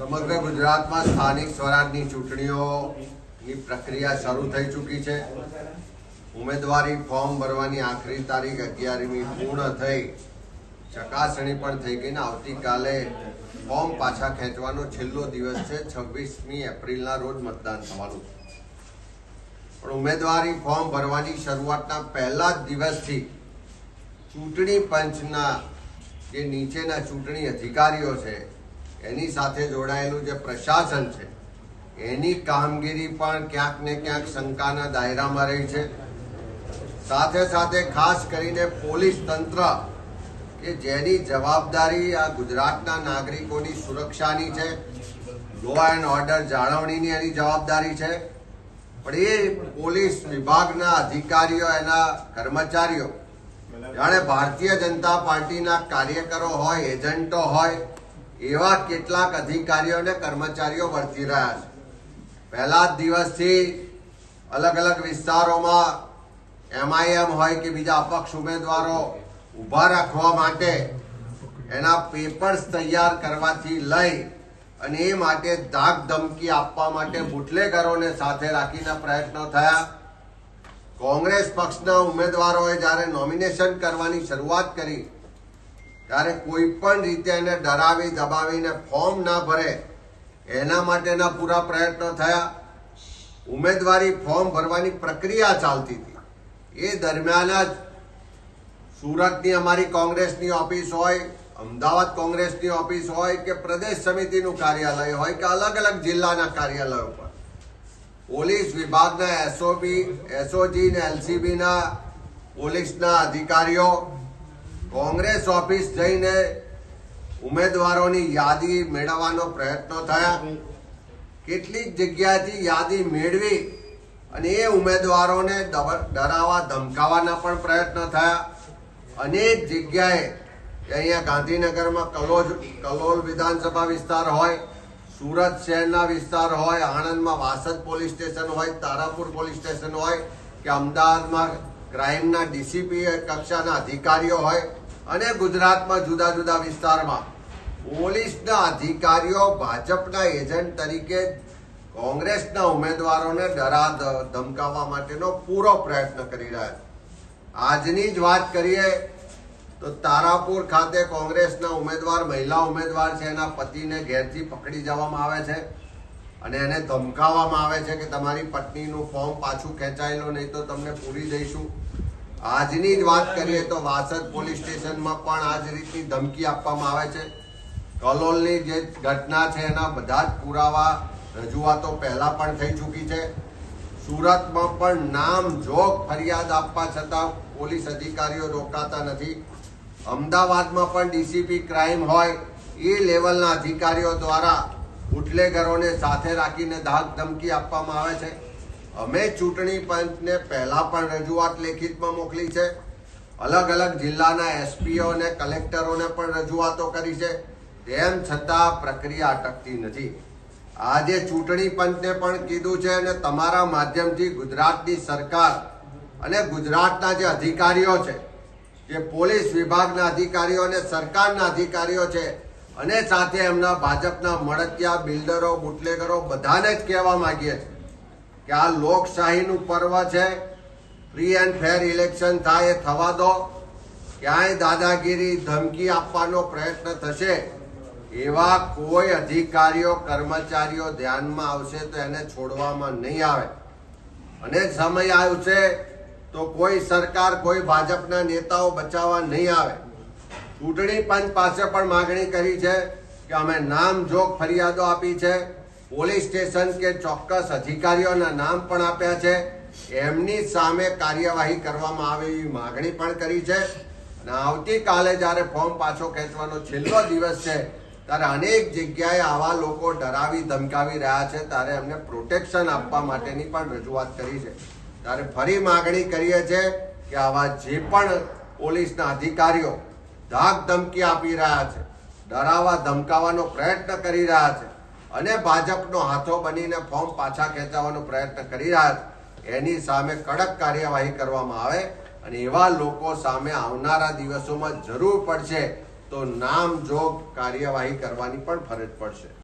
સમગ્ર ગુજરાતમાં સ્થાનિક સ્વરાજની ચૂંટણીઓની પ્રક્રિયા શરૂ થઈ ચૂકી છે। ઉમેદવારી ફોર્મ ભરવાની આખરી તારીખ 11મી પૂર્ણ થઈ, ચકાસણી પણ થઈ ગઈ ને આવતીકાલે ફોર્મ પાછા ખેંચવાનો છેલ્લો દિવસ છે। 26મી એપ્રિલના રોજ મતદાન થવાનું છે, પણ ઉમેદવારી ફોર્મ ભરવાની શરૂઆતના પહેલા જ દિવસથી ચૂંટણી પંચના જે નીચેના ચૂંટણી અધિકારીઓ છે એની સાથે જોડાયેલું જે પ્રશાસન છે એની કામગીરી પણ ક્યાંક ને ક્યાંક શંકાના દાયરામાં રહી છે। સાથે સાથે ખાસ કરીને પોલીસ તંત્ર કે જેની જવાબદારી આ ગુજરાતના નાગરિકોની સુરક્ષાની છે, લો એન્ડ ઓર્ડર જાળવણીની એની જવાબદારી છે, પણ એ પોલીસ વિભાગના અધિકારીઓ, એના કર્મચારીઓ જાણે ભારતીય જનતા પાર્ટીના કાર્યકરો હોય, એજન્ટો હોય એવા કેટલાક અધિકારીઓ અને કર્મચારીઓ વર્તી રહ્યા છે। પહેલા જ દિવસથી અલગ અલગ વિસ્તારોમાં MIM હોય કે બીજા અપક્ષ ઉમેદવારો ઊભા રાખવા માટે એના પેપર્સ તૈયાર કરવાથી લઈ અને એ માટે ધાક ધમકી આપવા માટે બુટલેગરોને સાથે રાખીને પ્રયત્નો થયા। કોંગ્રેસ પક્ષના ઉમેદવારોએ જ્યારે નોમિનેશન કરવાની શરૂઆત કરી ત્યારે કોઈ પણ રીતે એને ડરાવી દબાવીને ફોર્મ ના ભરે એના માટેના પૂરા પ્રયત્નો થયા। ઉમેદવારી ફોર્મ ભરવાની પ્રક્રિયા ચાલતી હતી એ દરમિયાન જ સુરતની અમારી કોંગ્રેસની ઓફિસ હોય, અમદાવાદ કોંગ્રેસની ઓફિસ હોય કે પ્રદેશ સમિતિનું કાર્યાલય હોય કે અલગ અલગ જિલ્લાના કાર્યાલયો પર પોલીસ વિભાગના SOG ને LCB ના પોલીસના અધિકારીઓ કોંગ્રેસ ઓફિસ જઈને ઉમેદવારોની યાદી મેળવવાનો પ્રયત્નો થયા। કેટલીક જગ્યાએથી યાદી મેળવી અને એ ઉમેદવારોને ડરાવવા ધમકાવવાના પણ પ્રયત્નો થયા। અનેક જગ્યાએ અહીંયા ગાંધીનગરમાં કલોલ વિધાનસભા વિસ્તાર હોય, સુરત શહેરના વિસ્તાર હોય, આણંદમાં વાસદ પોલીસ સ્ટેશન હોય, તારાપુર પોલીસ સ્ટેશન હોય કે અમદાવાદમાં ક્રાઇમના DCP કક્ષાના અધિકારીઓ હોય અને ગુજરાતમાં જુદા જુદા વિસ્તારમાં પોલીસના અધિકારીઓ ભાજપના એજન્ટ તરીકે કોંગ્રેસના ઉમેદવારોને ધમકાવવા માટેનો પૂરો પ્રયત્ન કરી રહ્યા છે। આજની જ વાત કરીએ તો તારાપુર ખાતે કોંગ્રેસના ઉમેદવાર, મહિલા ઉમેદવાર છે, એના પતિને ઘેરથી પકડી જવામાં આવે છે અને એને ધમકાવવામાં આવે છે કે તમારી પત્નીનું ફોર્મ પાછું ખેંચાયેલું નહીં તો તમને પૂરી દઈશું। આજની જ વાત કરીએ તો વાસદ પોલીસ સ્ટેશનમાં પણ આ જ રીતની ધમકી આપવામાં આવે છે। કલોલની જે ઘટના છે એના બધા જ પુરાવા, રજૂઆતો પહેલા પણ થઈ ચૂકી છે। સુરતમાં પણ નામ જોગ ફરિયાદ આપવા છતાં પોલીસ અધિકારીઓ રોકાતા નથી। અમદાવાદમાં પણ DCP ક્રાઇમ હોય એ લેવલના અધિકારીઓ દ્વારા બુટલેગરોને સાથે રાખીને ધાક ધમકી આપવામાં આવે છે। અમે ચૂંટણી પંચને પહેલા પણ રજૂઆત લેખિતમાં મોકલી છે, અલગ અલગ જિલ્લાના SPO અને કલેક્ટરોને પણ રજૂઆતો કરી છે, તેમ છતાં પ્રક્રિયા અટકતી નથી। આજે ચૂંટણી પંચને પણ કીધું છે અને તમારા માધ્યમથી ગુજરાતની સરકાર અને ગુજરાતના જે અધિકારીઓ છે, જે પોલીસ વિભાગના અધિકારીઓ અને સરકારના અધિકારીઓ છે અને સાથે એમના ભાજપના મળતિયા, બિલ્ડરો, બુટલેગરો બધાને જ કહેવા માંગીએ છીએ કે આ લોકશાહીનું પર્વ છે, ફ્રી એન્ડ ફેર ઇલેક્શન થાય એ થવા દો। ક્યાંય દાદાગીરી, ધમકી આપવાનો પ્રયત્ન થશે એવા કોઈ અધિકારીઓ, કર્મચારીઓ ધ્યાનમાં આવશે તો એને છોડવામાં નહીં આવે અને સમય આવશે તો કોઈ સરકાર, કોઈ ભાજપના નેતાઓ બચાવવા નહીં આવે। ચૂંટણી પંચ પાસે પણ માગણી કરી છે કે અમે નામજોગ ફરિયાદો આપી છે, પોલીસ સ્ટેશન કે ચોક્કસ અધિકારીઓના નામ પણ આપ્યા છે, એમની સામે કાર્યવાહી કરવામાં આવે એવી માગણી પણ કરી છે। અને આવતીકાલે જ્યારે ફોર્મ પાછો ખેંચવાનો છેલ્લો દિવસ છે ત્યારે અનેક જગ્યાએ આવા લોકો ડરાવી ધમકાવી રહ્યા છે, ત્યારે એમને પ્રોટેક્શન આપવા માટેની પણ રજૂઆત કરી છે। ત્યારે ફરી માગણી કરીએ છીએ કે આવા જે પણ પોલીસના અધિકારીઓ ધાક ધમકી આપી રહ્યા છે, ડરાવવા ધમકાવવાનો પ્રયત્ન કરી રહ્યા છે અને ભાજપનો હાથો બનીને ફોર્મ પાછા ખેંચાવવાનો પ્રયત્ન કરી રહ્યા છે, એની સામે કડક કાર્યવાહી કરવામાં આવે અને એવા લોકો સામે આવનારા દિવસોમાં જરૂર પડશે તો નામજોગ કાર્યવાહી કરવાની પણ ફરજ પડશે।